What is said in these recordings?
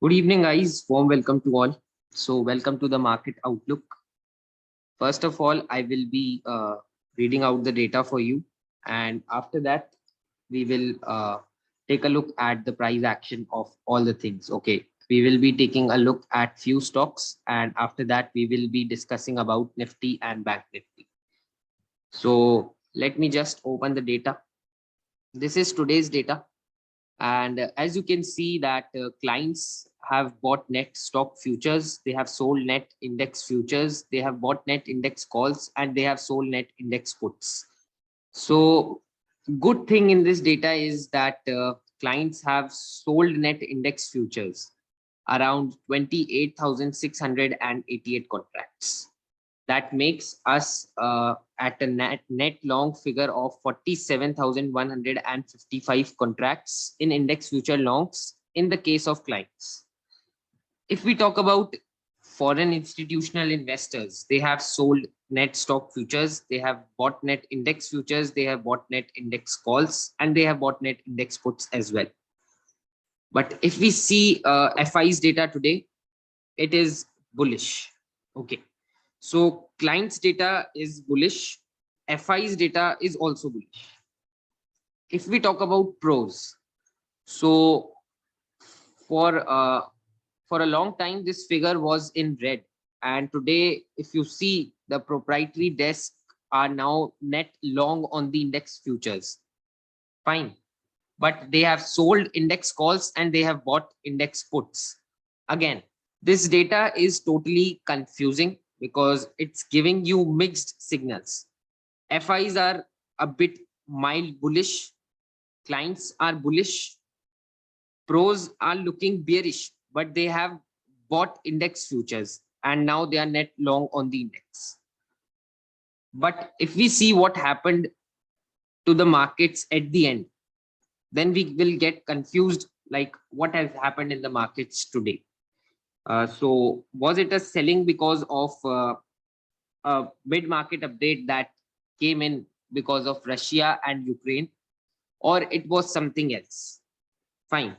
Good evening, guys. Warm welcome to all. So, welcome to the market outlook. First of all, I will be reading out the data for you, and after that, we will take a look at the price action of all the things. Okay, we will be taking a look at few stocks, and after that, we will be discussing about Nifty and Bank Nifty. So, let me just open the data. This is today's data. And as you can see that clients have bought net stock futures, they have sold net index futures, they have bought net index calls, and they have sold net index puts. So good thing in this data is that clients have sold net index futures around 28,688 contracts. That makes us at a net long figure of 47,155 contracts in index future longs in the case of clients. If we talk about foreign institutional investors, they have sold net stock futures, they have bought net index futures, they have bought net index calls, and they have bought net index puts as well. But if we see FI's data today, it is bullish. Okay. So clients data is bullish. FI's data is also bullish. If we talk about pros, so for a long time this figure was in red, and today if you see the proprietary desk are now net long on the index futures. Fine, but they have sold index calls and they have bought index puts. Again, this data is totally confusing because it's giving you mixed signals. FIs are a bit mild bullish, clients are bullish, pros are looking bearish, but they have bought index futures and now they are net long on the index. But if we see what happened to the markets at the end, then we will get confused like what has happened in the markets today. So was it a selling because of a mid market update that came in because of Russia and Ukraine, or it was something else? Fine.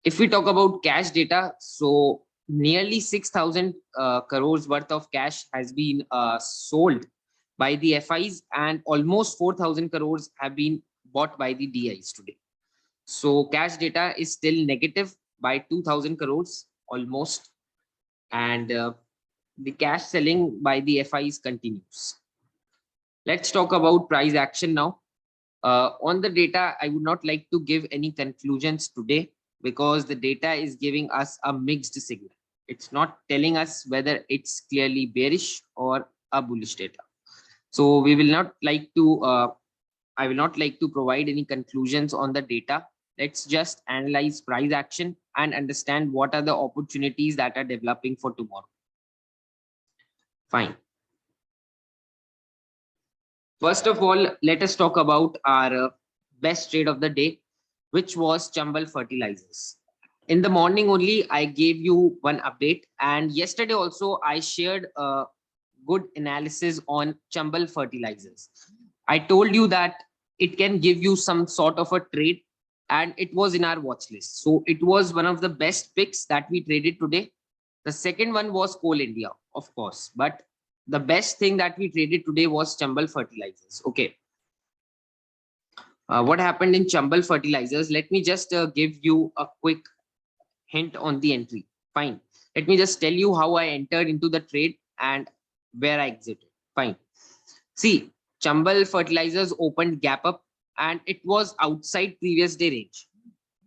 If we talk about cash data, so nearly 6,000 crores worth of cash has been sold by the FIs, and almost 4,000 crores have been bought by the DIs today. So cash data is still negative by 2,000 crores almost, and the cash selling by the FIs continues. Let's talk about price action now. On the data, I would not like to give any conclusions today because the data is giving us a mixed signal. It's not telling us whether it's clearly bearish or a bullish data. So we will not like to, I will not like to provide any conclusions on the data. Let's just analyze price action and understand what are the opportunities that are developing for tomorrow. Fine. First of all, let us talk about our best trade of the day, which was Chambal Fertilizers. In the morning only, I gave you one update, and yesterday also I shared a good analysis on Chambal Fertilizers. I told you that it can give you some sort of a trade, and it was in our watch list. So it was one of the best picks that we traded today. The second one was Coal India, of course, but the best thing that we traded today was Chambal Fertilizers. Okay. What happened in Chambal Fertilizers? Let me just give you a quick hint on the entry. Fine. Let me just tell you how I entered into the trade and where I exited. Fine. See, Chambal Fertilizers opened gap up and it was outside previous day range.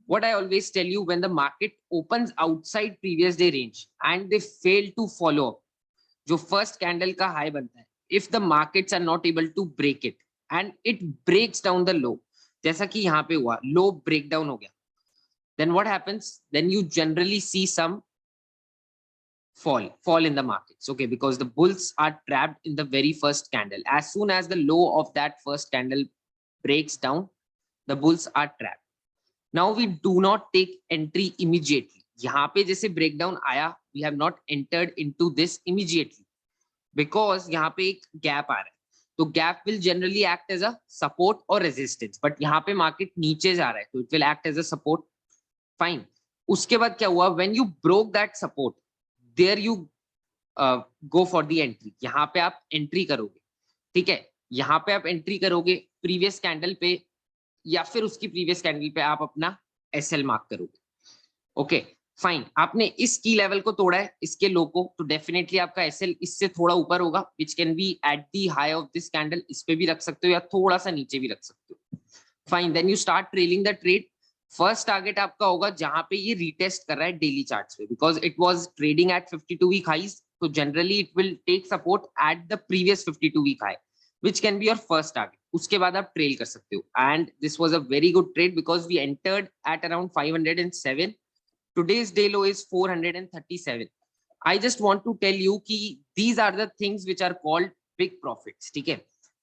What I always tell you, when the market opens outside previous day range and they fail to follow up, जो first candle का high बनता है, if the markets are not able to break it and it breaks down the low, जैसा कि यहाँ पे हुआ, low breakdown हो गया, then what happens? Then you generally see some fall in the markets. Okay, because the bulls are trapped in the very first candle. As soon as the low of that first candle breaks down, the bulls are trapped. Now we do not take entry immediately. यहाँ पे जैसे breakdown आया, we have not entered into this immediately because यहाँ पे एक gap आ रहा है. तो gap will generally act as a support or resistance, but यहाँ पे market नीचे जा रहा है, तो it will act as a support. Fine. उसके बाद क्या हुआ, when you broke that support, there you go for the entry, यहाँ पे आप एंट्री करोगे, ठीक है, यहाँ पे आप एंट्री करोगे प्रीवियस कैंडल पे या फिर उसकी प्रीवियस कैंडल पे आप अपना एसएल मार्क करोगे। ओके फाइन, आपने इस की लेवल को तोड़ा है, इसके लो को, तो डेफिनेटली आपका एसएल इससे थोड़ा ऊपर होगा, which can be at the high of this candle, इस पे भी रख सकते हो या थोड़ा सा नीचे भी रख सकते हो। Fine, then you start trailing the trade. First target आपका होगा जहां पे ये रीटेस्ट कर रहा है डेली चार्ट्स पे, because it was trading at 52 week highs, तो generally it will take support at the previous 52 week high, which can be your first target. उसके बाद आप ट्रेल कर सकते हो, and this was a very good trade because we entered at around 507. Today's day low is 437. I just want to tell you कि these are the things which are called big profits, ठीक है,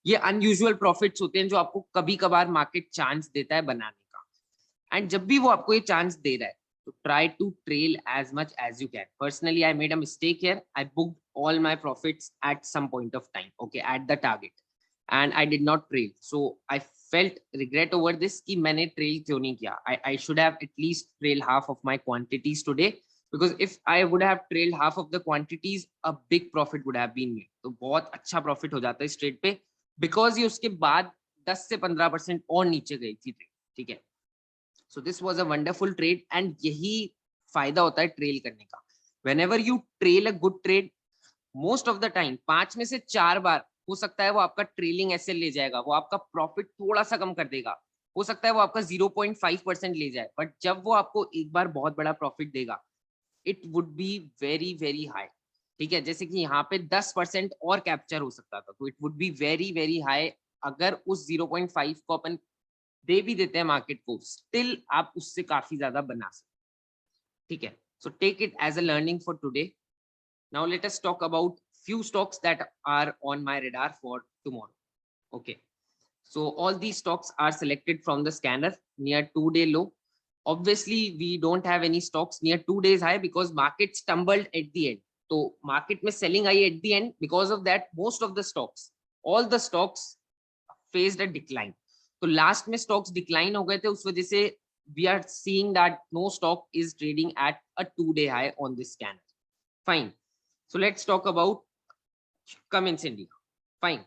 ये unusual profits होते हैं जो आपको कभी कभार मार्केट चांस देता है बनाने का, एंड जब भी वो आपको ये चांस दे रहा है तो try to trail as much as you can. Personally, I made a mistake here. I booked all my profits at some point of time, okay, at the target, and I did not trail. So I felt regret over this कि मैंने trail क्यों नहीं किया. I should have at least trailed half of my quantities today, because if I would have trailed half of the quantities, a big profit would have been made. तो बहुत अच्छा profit हो जाता है इस trade पे, because ये उसके बाद 10 से 15% और नीचे गई थी trade, ठीक है. So this was a wonderful trade, and यही फायदा होता है ट्रेल करने का. Whenever you trail a good trade, most of the time 5 में से 4 बार हो सकता है वो आपका ट्रेलिंग एसएल ले जाएगा, वो आपका प्रॉफिट थोड़ा सा कम कर देगा, हो सकता है वो आपका 0.5% ले जाए, बट जब वो आपको एक बार बहुत बड़ा प्रॉफिट देगा, it would be very very high, ठीक है. जैसे कि यहाँ पे 10% और कैप्चर हो सकता था, तो it would be very very high. अगर उस 0.5 को अपन दे भी देते हैं मार्केट को, स्टिल आप उससे काफी ज्यादा बना सकते, ठीक है. So take it as a learning for today. Now let us talk about few stocks that are on my radar for tomorrow. Okay, so all these stocks are selected from the scanner near 2-day low. Obviously we don't have any stocks near 2 days high because market stumbled at the end. So market में selling I at the end, because of that most of the stocks, all the stocks faced a decline. तो last में stocks decline हो गए थे, उस वजह से we are seeing that no stock is trading at a 2-day high on this scanner. Fine, so let's talk about Cummins India. Fine.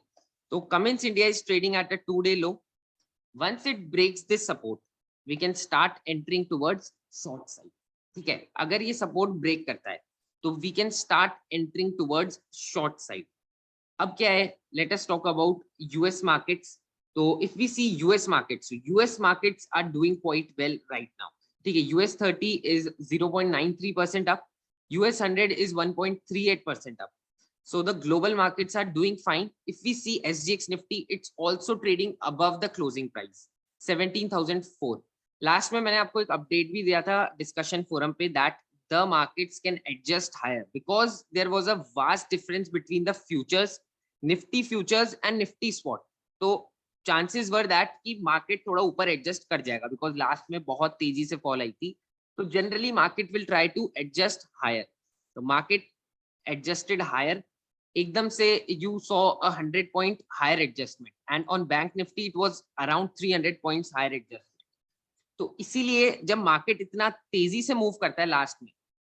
So Cummins India is trading at a 2-day low. Once it breaks this support, we can start entering towards short side. ठीक है, अगर ये support break करता है तो we can start entering towards short side. अब क्या है, let us talk about US markets. तो if we see US markets, so US markets are doing quite well right now. ठीक है, US 30 is 0.93% up, US 100 is 1.38% up. So the global markets are doing fine. If we see SGX Nifty, it's also trading above the closing price, 17,004. Last में मैंने आपको एक update भी दिया था discussion forum पे, that the markets can adjust higher because there was a vast difference between the futures, Nifty futures and Nifty spot. तो chances were that कि market थोड़ा ऊपर adjust कर जाएगा because last में बहुत तेजी से fall आई थी. तो generally market will try to adjust higher. The market adjusted higher. एकदम से you saw a 100 point higher adjustment, and on Bank Nifty it was around 300 points higher adjustment. तो इसीलिए जब मार्केट इतना तेजी से मूव करता है लास्ट में,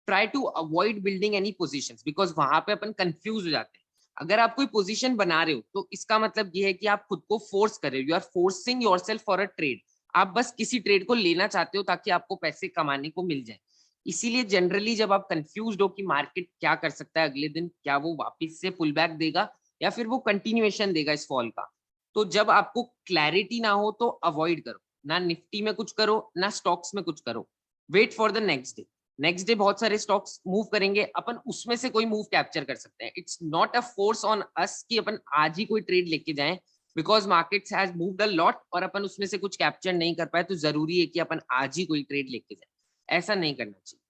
try to avoid building any positions because वहां पे अपन कंफ्यूज हो जाते हैं. अगर आप कोई पोजीशन बना रहे हो तो इसका मतलब ये है कि आप खुद को फोर्स कर रहे हो, you are forcing yourself for a trade. आप बस किसी ट्रेड को लेना चाहते हो ताकि आपको पैसे कमाने को मिल जाए. इसीलिए जनरली जब आप कंफ्यूज हो कि मार्केट क्या कर सकता है अगले दिन, क्या वो वापस से पुल बैक देगा या फिर वो कंटिन्यूएशन देगा इस फॉल का, तो जब आपको क्लैरिटी ना हो तो अवॉइड करो, ना निफ्टी में कुछ करो ना स्टॉक्स में कुछ करो. Wait for the next day. Next day बहुत सारे स्टॉक्स मूव करेंगे, अपन उसमें से कोई मूव कैप्चर कर सकते हैं. It's not a force on us कि अपन आज ही कोई ट्रेड लेके जाएं, because markets has moved a lot और अपन उसमें से कुछ कैप्चर नहीं कर पाए तो जरूरी है कि अपन आज ही कोई ट्रेड लेके जाए. ऐसा नहीं करना चाहिए,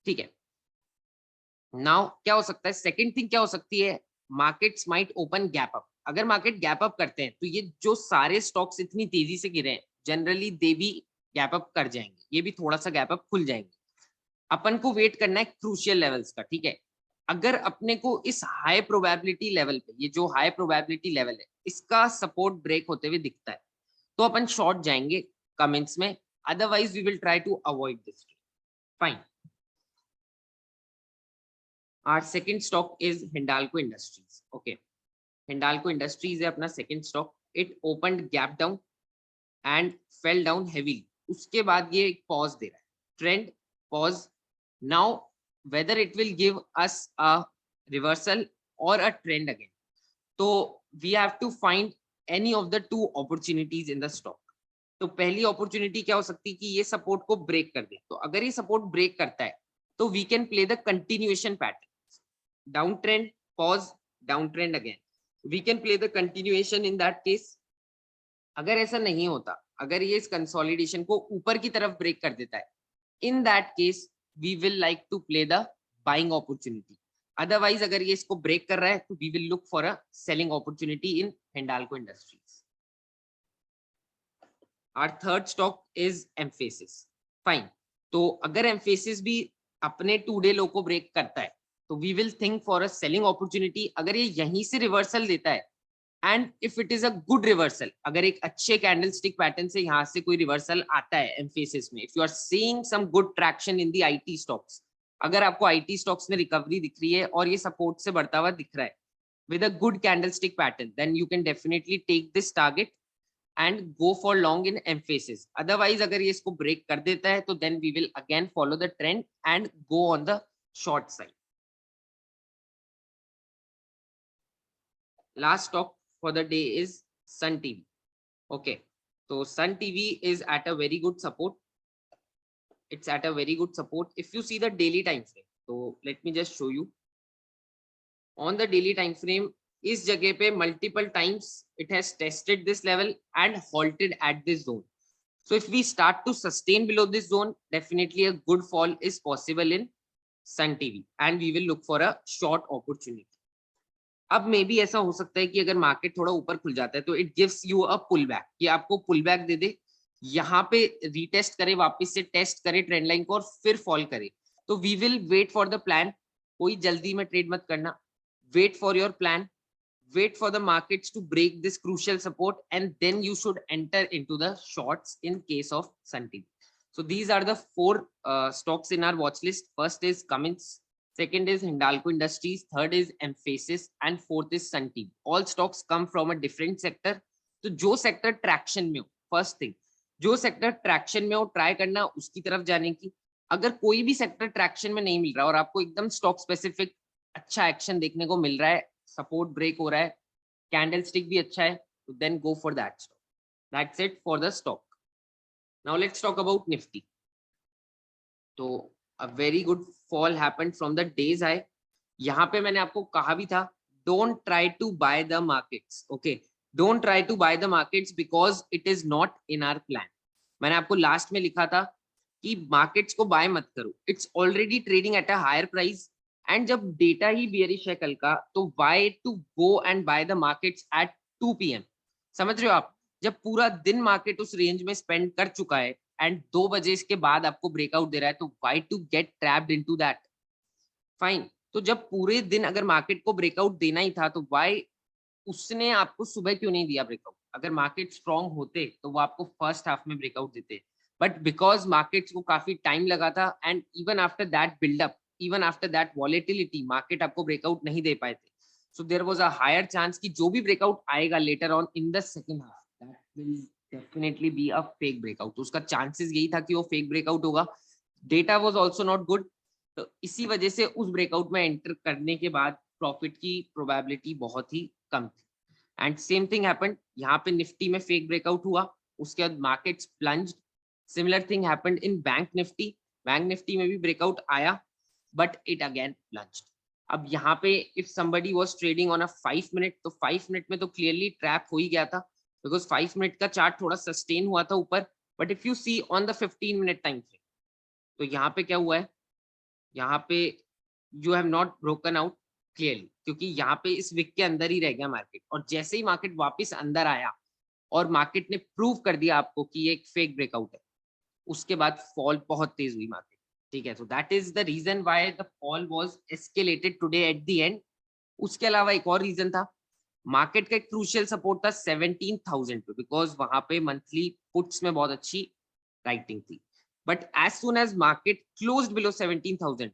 ठीक है. नाउ क्या हो सकता है, सेकंड थिंग क्या हो सकती है, markets might open gap up. अगर मार्केट गैप अप करते हैं तो ये जो सारे स्टॉक्स इतनी तेजी से गिरे हैं जनरली दे भी गैप अप कर जाएंगे, ये भी थोड़ा सा गैप अप खुल जाएंगे. अपन को वेट करना है क्रूशियल लेवल्स का, ठीक है. अगर अपने को इस हाई प्रोबेबिलिटी लेवल पे, ये जो हाई प्रोबेबिलिटी लेवल है इसका सपोर्ट ब्रेक होते हुए दिखता है तो अपन शॉर्ट जाएंगे कमेंट्स में, otherwise we will try to avoid this. Fine. Our second stock is Hindalco Industries. Okay. Hindalco Industries है अपना second stock. It opened gap down and fell down heavily. उसके बाद ये एक pause दे रहा है. Trend pause. Now whether it will give us a reversal or a trend again. So we have to find any of the two opportunities in the stock. तो पहली opportunity क्या हो सकती है कि ये support को break कर दे. तो अगर ये support break करता है तो we can play the continuation pattern. Downtrend, pause, downtrend again. We can play the continuation in that case. अगर ऐसा नहीं होता, अगर ये इस consolidation को ऊपर की तरफ break कर देता है, in that case we will like to play the buying opportunity. Otherwise अगर ये इसको break कर रहा है तो we will look for a selling opportunity in Hindalco Industries. Our third stock is Mphasis. Fine. तो अगर Mphasis भी अपने 2-day low को break करता है तो we will think for a selling opportunity. अगर ये यहीं से reversal देता है and if it is a good reversal, अगर एक अच्छे candlestick pattern से यहाँ से कोई reversal आता है Mphasis में, if you are seeing some good traction in the IT stocks, अगर आपको IT stocks में recovery दिख रही है और ये support से बढ़ता हुआ दिख रहा है with a good candlestick pattern, then you can definitely take this target and go for long in Mphasis. Otherwise अगर ये इसको break कर देता है तो then we will again follow the trend and go on the short side. Last stock for the day is Sun TV. Okay, so Sun TV is at a very good support. It's at a very good support. If you see the daily time frame, so let me just show you. On the daily time frame, इस जगह पे multiple times it has tested this level and halted at this zone. So if we start to sustain below this zone, definitely a good fall is possible in Sun TV, and we will look for a short opportunity. अब may be ऐसा हो सकता है कि अगर market थोड़ा ऊपर खुल जाता है तो it gives you a pull back, कि आपको पुल बैक दे दे, यहाँ पे रीटेस्ट करे, वापस से टेस्ट करे ट्रेंड लाइन को और फिर फॉल करे. तो we will wait for the plan. कोई जल्दी में ट्रेड मत करना. Wait for your plan. Wait for the markets to break this crucial support and then you should enter into the shorts in case of Sun TV. So these are the four stocks in our watch list. First is Cummins, second is Hindalco Industries, third is Mphasis, and fourth is Sun TV. All stocks come from a different sector. तो जो sector traction में हो, first thing, जो sector traction में हो try करना उसकी तरफ जाने की. अगर कोई भी sector traction में नहीं मिल रहा और आपको एकदम stock specific अच्छा action देखने को मिल रहा है, सपोर्ट ब्रेक हो रहा है, कैंडल स्टिक भी अच्छा है, तो then go for that stock. That's it for the stock. Now let's talk about Nifty. तो a very good fall happened from the days high. यहाँ पे मैंने आपको कहा भी था, don't try to buy the markets. Okay, don't try to buy the markets because it is not in our plan. मैंने आपको लास्ट में लिखा था कि मार्केट्स को बाय मत करो, it's already trading at a higher price. And जब डेटा ही बेयरिश है कल का, तो why to go and buy the markets at 2 PM. समझ रहे हो आप? जब पूरा दिन मार्केट उस रेंज में स्पेंड कर चुका है एंड 2 बजे इसके बाद आपको ब्रेकआउट दे रहा है, तो why to get trapped into that. Fine. तो जब पूरे दिन अगर मार्केट को ब्रेकआउट देना ही था तो वाई उसने आपको सुबह क्यों नहीं दिया ब्रेकआउट? अगर मार्केट स्ट्रॉन्ग होते तो वो आपको फर्स्ट हाफ में ब्रेकआउट देते, बट बिकॉज मार्केट्स को काफी टाइम लगा था and even after that buildup, even after that volatility, market आपको breakout नहीं दे पाए थे. So there was a higher chance कि जो भी breakout आएगा later on in the second half, that will definitely be a fake breakout. तो उसका chances यही था कि वो fake breakout होगा. Data was also not good. तो इसी वजह से उस breakout में enter करने के बाद profit की probability बहुत ही कम थी. And same thing happened. यहाँ पे Nifty में fake breakout हुआ, उसके बाद markets plunged. Similar thing happened in Bank Nifty. Bank Nifty में भी breakout आया, but it again plunged. अब यहाँ पे if somebody was trading on a 5 minute, तो 5 minute में तो clearly trap हो ही गया था, because 5 minute का चार्ट थोड़ा sustain हुआ था ऊपर. but if you see on the 15 minute time frame, तो यहाँ पे क्या हुआ है? यहाँ पे you have not broken out clearly, क्योंकि यहाँ पे इस वीक के अंदर ही रह गया मार्केट. और जैसे ही मार्केट वापस अंदर आया और मार्केट ने प्रूव कर दिया आपको कि ये एक फेक ब्रेकआउट है, उसके बाद फॉल बहुत तेज हुई मार्केट. ठीक है, so that is the reason why the fall was escalated today at the end. उसके अलावा एक और रीजन था, मार्केट का एक क्रूशियल सपोर्ट था 17,000 पे, बिकॉज वहां पे मंथली पुट्स में बहुत अच्छी राइटिंग थी. but as soon as market closed below 17,000,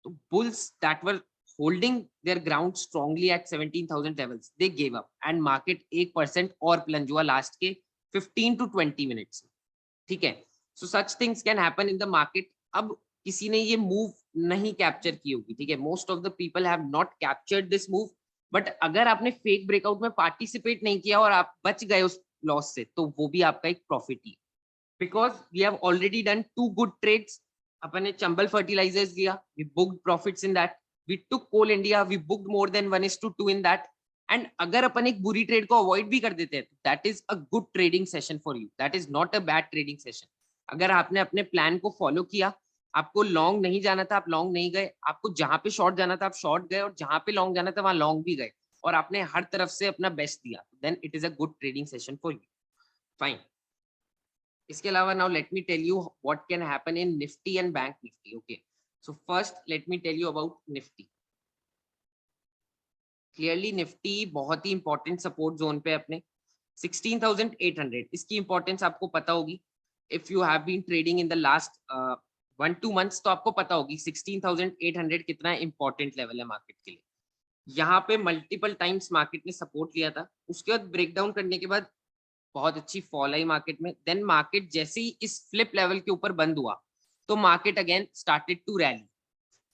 so bulls that were holding their ground strongly at 17,000 levels, they gave up and market 1% और plunge हुआ last के 15 to 20 minutes. ठीक है, so such things can happen in the market. अब किसी ने ये move नहीं कैप्चर की होगी, ठीक है, most of the people have not captured this move, but अगर आपने फेक ब्रेकआउट में पार्टिसिपेट नहीं किया और आप बच गए उस लॉस से, तो वो भी आपका एक प्रॉफिट ही है, because we have already done 2 good trades. अपन ने चंबल फर्टिलाइजर्स लिया, we booked profits in that. We took Coal India, we booked more than 1:2 in that. And अगर अपन एक बुरी ट्रेड को अवॉइड भी कर देते हैं, that is a good trading session for you, that is not a bad trading session. अगर आपने अपने प्लान को फॉलो किया, आपको लॉन्ग नहीं जाना था, आप लॉन्ग नहीं गए, आपको जहां पे शॉर्ट जाना था आप शॉर्ट गए, और जहां पे लॉन्ग जाना था वहां लॉन्ग भी गए, और आपने हर तरफ से अपना बेस्ट दिया, then it is a good trading session for you. Fine. इसके अलावा now let me tell you what can happen in Nifty and bank Nifty. Okay, so first let me tell you about Nifty. Clearly Nifty बहुत ही important support zone पे अपने 16,800. इसकी importance आपको पता होगी. If you have been trading in the last 1-2 months, तो आपको पता होगी 16,800 कितना इंपॉर्टेंट लेवल है मार्केट के लिए. यहाँ पे मल्टीपल टाइम्स मार्केट ने सपोर्ट लिया था, उसके बाद ब्रेकडाउन करने के बाद बहुत अच्छी फॉल आई मार्केट में. देन मार्केट जैसे ही इस फ्लिप लेवल के ऊपर बंद हुआ, तो market again started to rally.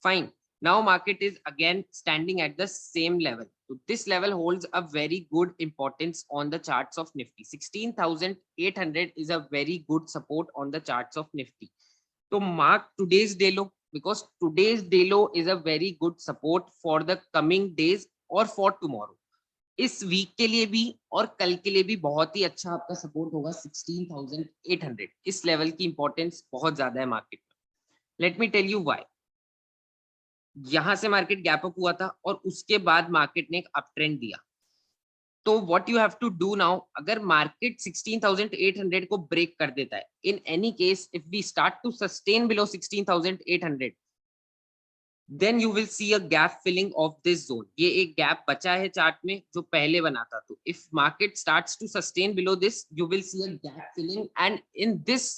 Fine. Now market is again standing at the same level. So this level holds a very good importance on the charts of Nifty. 16,800 is a very good support on the charts of Nifty. So mark today's day low, because today's day low is a very good support for the coming days or for tomorrow. इस week के लिए भी और कल के लिए भी बहुत ही अच्छा आपका सपोर्ट होगा 16,800. इस लेवल की इंपॉर्टेंस बहुत ज्यादा है मार्केट में. Let me tell you why. यहां से मार्केट गैप अप हुआ था और उसके बाद मार्केट ने एक अप ट्रेंड दिया. तो what you have to do now, अगर मार्केट 16,800 को ब्रेक कर देता है, in any case if we start to sustain below 16,800, then you will see a gap filling of this zone. ये एक गैप बचा है चार्ट में जो पहले बना था. तो if market starts to sustain below this, you will see a gap filling, and in this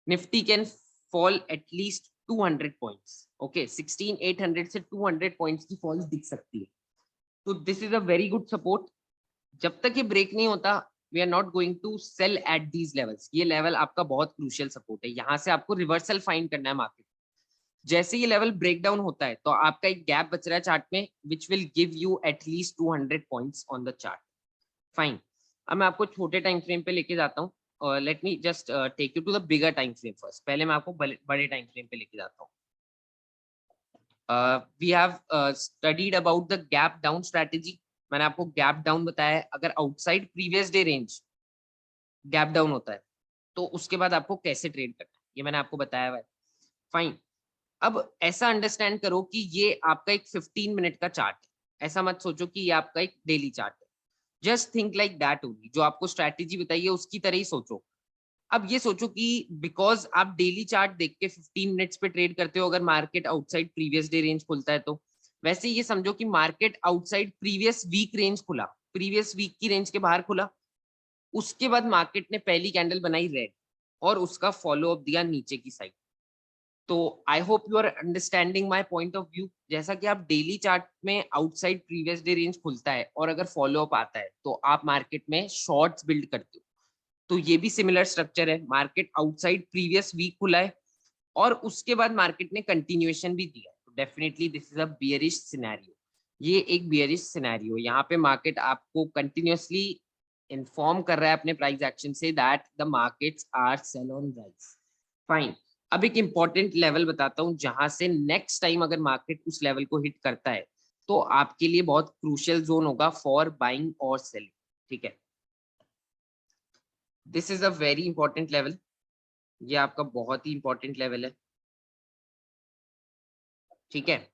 Nifty can fall at least 200 points. Okay, 16,800 से 200 पॉइंट्स की फॉल दिख सकती है. तो this is a very good support. जब तक ये ब्रेक नहीं होता, we are not going to sell at these levels. ये लेवल आपका बहुत क्रूशियल सपोर्ट है. यहाँ से आपको रिवर्सल फाइंड करना है मार्केट. जैसे ये लेवल ब्रेक डाउन होता है, तो आपका एक गैप बच रहा है चार्ट में, which will give you at least 200 points on the chart. Fine. अब मैं आपको छोटे टाइम फ्रेम पे लेके जाता हूँ. Let me just take you to the bigger time frame first. पहले मैं आपको बड़े टाइम फ्रेम पे लेके जाता हूँ. We have studied about the gap down strategy. मैंने आपको गैप डाउन बताया है. अगर outside previous day range gap down होता है, तो उसके बाद आपको कैसे ट्रेड करना है, ये मैंने आपको बताया हुआ है. फाइन. अब ऐसा अंडरस्टैंड करो कि ये आपका एक 15 मिनट का चार्ट है. ऐसा मत सोचो कि ये आपका एक डेली चार्ट है. Just think like that only. जो आपको स्ट्रैटेजी बताइए उसकी तरह ही सोचो. अब ये सोचो कि बिकॉज आप डेली चार्ट देख के 15 मिनट्स पे ट्रेड करते हो, अगर market outside previous day range खुलता है, तो वैसे ये समझो कि market outside previous week range खुला, प्रीवियस वीक की रेंज के बाहर खुला, उसके बाद मार्केट ने पहली कैंडल बनाई रेड और उसका फॉलो अप दिया नीचे की साइड. तो I hope you are understanding my point of view. जैसा कि आप डेली चार्ट में आउटसाइड प्रीवियस डे रेंज खुलता है और अगर फॉलो अप आता है, तो आप मार्केट में शॉर्ट्स बिल्ड करते हो. तो ये भी सिमिलर स्ट्रक्चर है. मार्केट आउटसाइड प्रीवियस वीक खुला है और उसके बाद मार्केट ने कंटिन्यूएशन भी दिया. तो definitely this is a bearish scenario. ये एक बियरिश सिनेरियो. यहाँ पे मार्केट आपको कंटिन्यूअसली इन्फॉर्म कर रहा है अपने प्राइस एक्शन से that the markets are sell on rise. Fine. अब एक इंपॉर्टेंट लेवल बताता हूँ जहां से नेक्स्ट टाइम अगर मार्केट उस लेवल को हिट करता है, तो आपके लिए बहुत क्रूशियल जोन होगा फॉर बाइंग और सेलिंग. ठीक है, this is a very important level. ये आपका बहुत ही इंपॉर्टेंट लेवल है. ठीक है,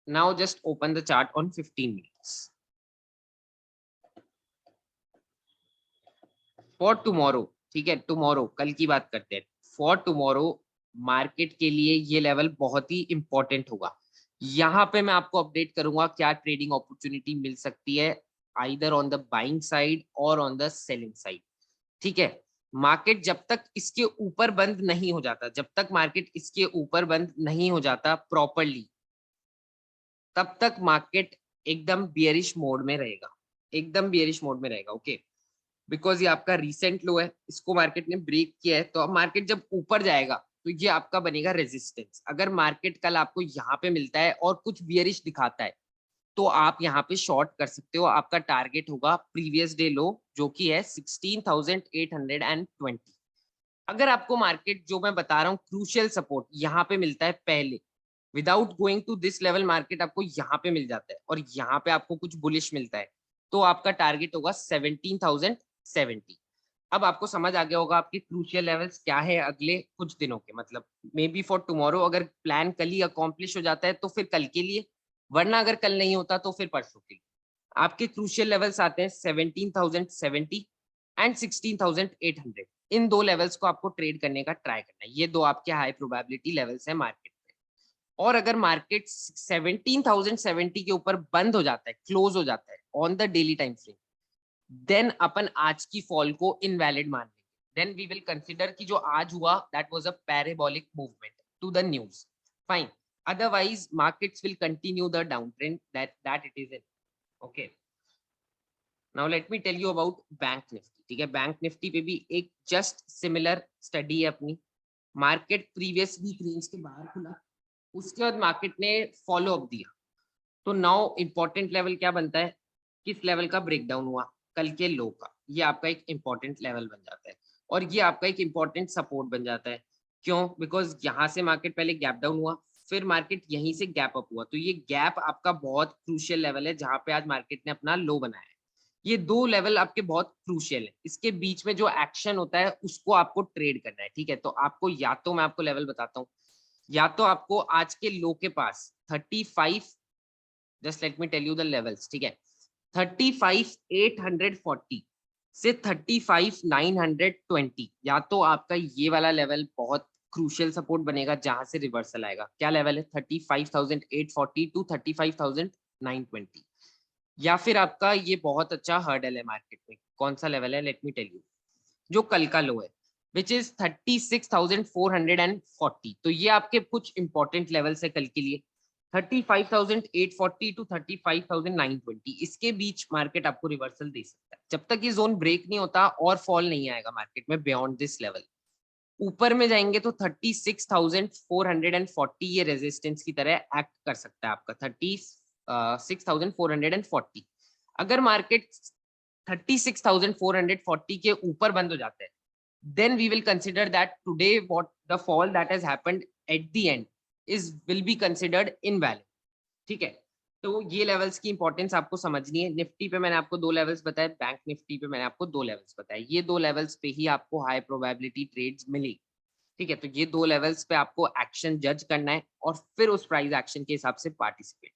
now just open the chart on 15 minutes for tomorrow. ठीक है, टुमारो, कल की बात करते हैं. फॉर टुमारो मार्केट के लिए ये लेवल बहुत ही इंपॉर्टेंट होगा. यहाँ पे मैं आपको अपडेट करूंगा क्या ट्रेडिंग अपॉर्चुनिटी मिल सकती है, either on the buying side और ऑन द सेलिंग साइड. ठीक है, मार्केट जब तक इसके ऊपर बंद नहीं हो जाता, जब तक मार्केट इसके ऊपर बंद नहीं हो जाता प्रॉपरली, तब तक मार्केट एकदम बियरिश मोड में रहेगा, एकदम बियरिश मोड में रहेगा। ओके, बिकॉज ये आपका रिसेंट लो है, इसको मार्केट ने ब्रेक किया है, तो अब मार्केट जब ऊपर जाएगा तो ये आपका बनेगा रेजिस्टेंस। अगर मार्केट कल आपको यहाँ पे मिलता है और कुछ बियरिश दिखाता है तो आप यहाँ पे शॉर्ट कर सकते हो। आपका टारगेट होगा प्रीवियस डे लो जो कि है 16,820। अगर आपको मार्केट जो मैं बता रहा हूँ क्रूशियल सपोर्ट यहाँ पे मिलता है पहले, without going to this level market आपको यहाँ पे मिल जाता है और यहाँ पे आपको कुछ बुलिश मिलता है, तो आपका टारगेट होगा 17,070। अब आपको समझ आ गया होगा आपके क्रूशियल लेवल्स क्या है अगले कुछ दिनों के, मतलब मे बी फॉर टुमारो। अगर प्लान कल ही अकॉम्प्लिश हो जाता है तो फिर कल के लिए, वरना अगर कल नहीं होता तो फिर परसों के लिए। आपके क्रूशियल लेवल्स आते हैं 17,070 एंड 16,800। इन दो लेवल्स को आपको ट्रेड करने का ट्राई करना है। ये दो आपके हाई प्रोबेबिलिटी लेवल्स हैं मार्केट में। और अगर मार्केट 17,070 के ऊपर बंद हो जाता है, क्लोज हो जाता है on the daily time frame, then अपन आज की फॉल को इनवैलिड मान लेंगे। देन वी विल कंसिडर कि जो आज हुआ that was a parabolic movement to the news, fine. Otherwise markets will continue the down trend that it is in. Okay, now let me tell you about bank Nifty. ठीक है, bank Nifty पे भी एक just similar study है अपनी। Market previous week range के बाहर खुला, उसके बाद मार्केट ने फॉलो अप दिया, तो नाउ इंपॉर्टेंट लेवल क्या बनता है, किस लेवल का ब्रेकडाउन हुआ, कल के लो का। ये आपका एक इंपॉर्टेंट लेवल बन जाता है और ये आपका एक इंपॉर्टेंट सपोर्ट बन जाता है। क्यों? बिकॉज यहाँ से मार्केट पहले गैप डाउन हुआ, फिर मार्केट यहीं से गैप अप हुआ, तो ये गैप आपका बहुत क्रूशियल लेवल है जहां पे आज मार्केट ने अपना लो बनाया है। ये दो लेवल आपके बहुत क्रूशियल है, इसके बीच में जो एक्शन होता है उसको आपको ट्रेड करना है। ठीक है, तो आपको या तो मैं आपको लेवल बताता हूँ, या तो आपको आज के लो के पास 35, just let me tell you the levels. ठीक है, 35,840 से 35,920, या तो आपका ये वाला लेवल बहुत क्रूशियल सपोर्ट बनेगा जहां से रिवर्सल आएगा। क्या लेवल है? 35,840 टू 35,920। या फिर आपका ये बहुत अच्छा हर्डल है मार्केट में। कौन सा लेवल है? लेट मी टेल यू, जो कल का लो है विच इज 36,440। तो ये आपके कुछ इंपॉर्टेंट लेवल्स है कल के लिए, 35,840 टू 35,920। इसके बीच मार्केट आपको रिवर्सल दे सकता है जब तक ये जोन ब्रेक नहीं होता और फॉल नहीं आएगा मार्केट में बियॉन्ड दिस लेवल। ऊपर में जाएंगे तो 36,440 ये रेजिस्टेंस की तरह एक्ट कर सकता है आपका, 36,440। अगर मार्केट 36,440 के ऊपर बंद हो जाता है, then we will consider that today what the fall that has happened at the end is will be considered invalid। ठीक है, तो ये लेवल्स की इंपॉर्टेंस आपको समझनी है। निफ्टी पे मैंने आपको दो लेवल्स बताए, बैंक निफ्टी पे मैंने आपको दो लेवल्स बताए। ये दो लेवल्स पे ही आपको हाई प्रोबेबिलिटी ट्रेड्स मिलेगी। ठीक है, तो ये दो लेवल्स पे आपको एक्शन जज करना है और फिर उस प्राइस एक्शन के हिसाब से पार्टिसिपेट।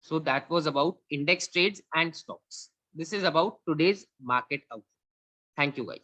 So that was about index trades and stocks. This is about today's market outlook. Thank you guys.